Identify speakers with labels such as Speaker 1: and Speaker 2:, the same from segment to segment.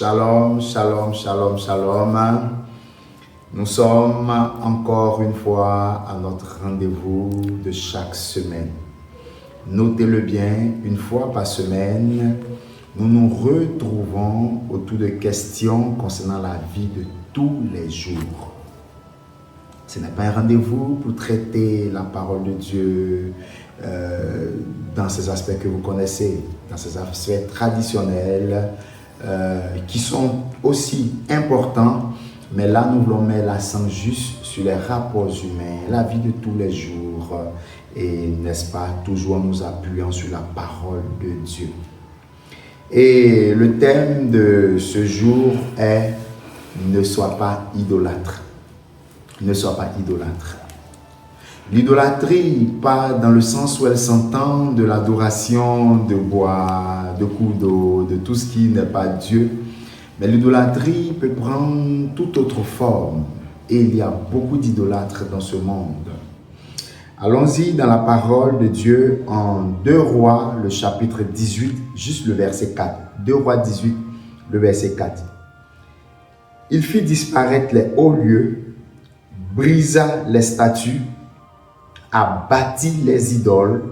Speaker 1: Shalom, shalom, shalom, shalom. Nous sommes encore une fois à notre rendez-vous de chaque semaine. Notez-le bien, une fois par semaine, nous nous retrouvons autour de questions concernant la vie de tous les jours. Ce n'est pas un rendez-vous pour traiter la parole de Dieu dans ces aspects que vous connaissez, dans ces aspects traditionnels qui sont aussi importants, mais là nous voulons mettre l'accent juste sur les rapports humains, la vie de tous les jours et n'est-ce pas, toujours nous appuyant sur la parole de Dieu. Et le thème de ce jour est « Ne sois pas idolâtre ». Ne sois pas idolâtre. L'idolâtrie, pas dans le sens où elle s'entend de l'adoration de bois, de coups d'eau, de tout ce qui n'est pas Dieu, mais l'idolâtrie peut prendre toute autre forme et il y a beaucoup d'idolâtres dans ce monde. Allons-y dans la parole de Dieu en 2 Rois, le chapitre 18, juste le verset 4. 2 Rois 18, le verset 4. Il fit disparaître les hauts lieux, brisa les statues, abattit les idoles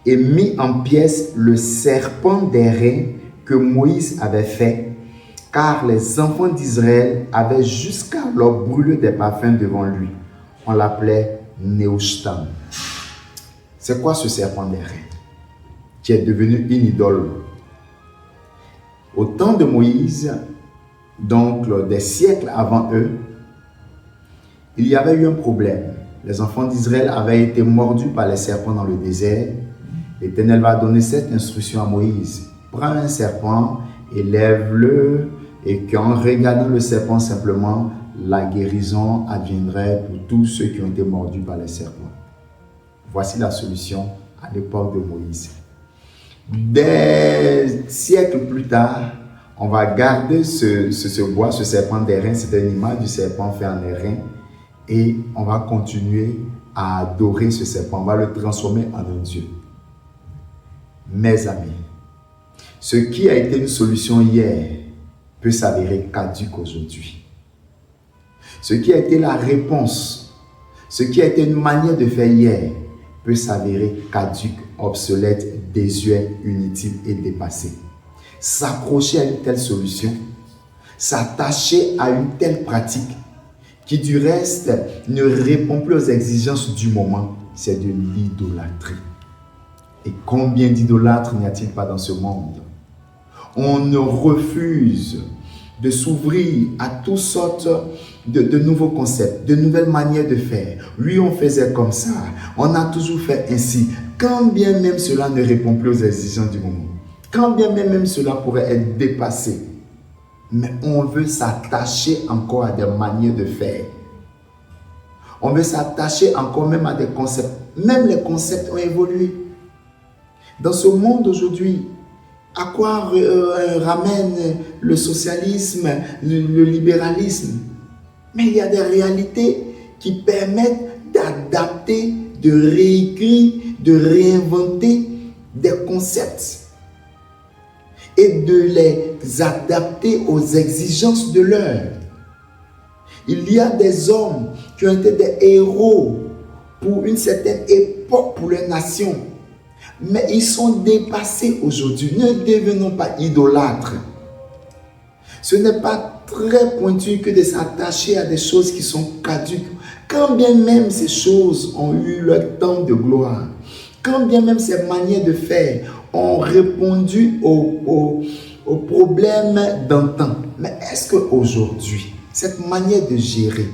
Speaker 1: et mit en pièces le serpent d'airain que Moïse avait fait, car les enfants d'Israël avaient jusqu'alors brûlé des parfums devant lui. On l'appelait Nehushtan. C'est quoi ce serpent d'airain qui est devenu une idole? Au temps de Moïse, donc des siècles avant eux, il y avait eu un problème. Les enfants d'Israël avaient été mordus par les serpents dans le désert. L'Éternel va donner cette instruction à Moïse. Prends un serpent, élève-le, et qu'en regardant le serpent simplement, la guérison adviendrait pour tous ceux qui ont été mordus par les serpents. Voici la solution à l'époque de Moïse. Des siècles plus tard, on va garder ce bois, ce serpent d'airain, c'est une image du serpent fait en airain, et on va continuer à adorer ce serpent, on va le transformer en un Dieu. Mes amis, ce qui a été une solution hier peut s'avérer caduque aujourd'hui. Ce qui a été la réponse, ce qui a été une manière de faire hier peut s'avérer caduque, obsolète, désuet, inutile et dépassé. S'accrocher à une telle solution, s'attacher à une telle pratique qui du reste ne répond plus aux exigences du moment, c'est de l'idolâtrie. Et combien d'idolâtres n'y a-t-il pas dans ce monde? On ne refuse de s'ouvrir à toutes sortes de nouveaux concepts, de nouvelles manières de faire. Lui, on faisait comme ça, on a toujours fait ainsi, quand bien même cela ne répond plus aux exigences du moment, quand bien même cela pourrait être dépassé. Mais on veut s'attacher encore à des manières de faire. On veut s'attacher encore même à des concepts. Même les concepts ont évolué. Dans ce monde aujourd'hui, à quoi ramène le socialisme, le libéralisme? Mais il y a des réalités qui permettent d'adapter, de réécrire, de réinventer des concepts et de les adapter aux exigences de l'heure. Il y a des hommes qui ont été des héros pour une certaine époque, pour leur nation. Mais ils sont dépassés aujourd'hui. Ne devenons pas idolâtres. Ce n'est pas très pointu que de s'attacher à des choses qui sont caduques. Quand bien même ces choses ont eu leur temps de gloire, quand bien même ces manières de faire ont répondu aux problèmes d'antan. Mais est-ce qu'aujourd'hui, cette manière de gérer,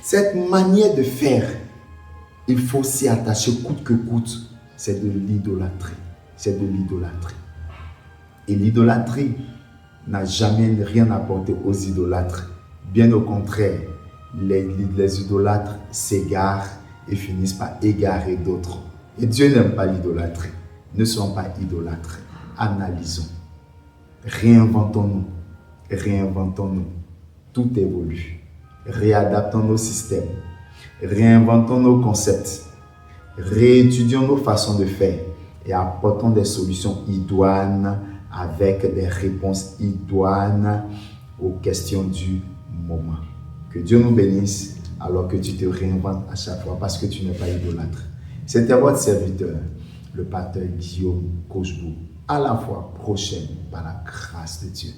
Speaker 1: cette manière de faire, il faut s'y attacher coûte que coûte? C'est de l'idolâtrie. C'est de l'idolâtrie. Et l'idolâtrie n'a jamais rien apporté aux idolâtres. Bien au contraire, les idolâtres s'égarent et finissent par égarer d'autres. Et Dieu n'aime pas l'idolâtrie. Ne soyons pas idolâtres. Analysons. Réinventons-nous. Réinventons-nous. Tout évolue. Réadaptons nos systèmes. Réinventons nos concepts. Réétudions nos façons de faire et apportons des solutions idoines avec des réponses idoines aux questions du moment. Que Dieu nous bénisse alors que tu te réinventes à chaque fois parce que tu n'es pas idolâtre. C'était votre serviteur, le pasteur Guillaume Cauchebout. À la fois prochaine par la grâce de Dieu.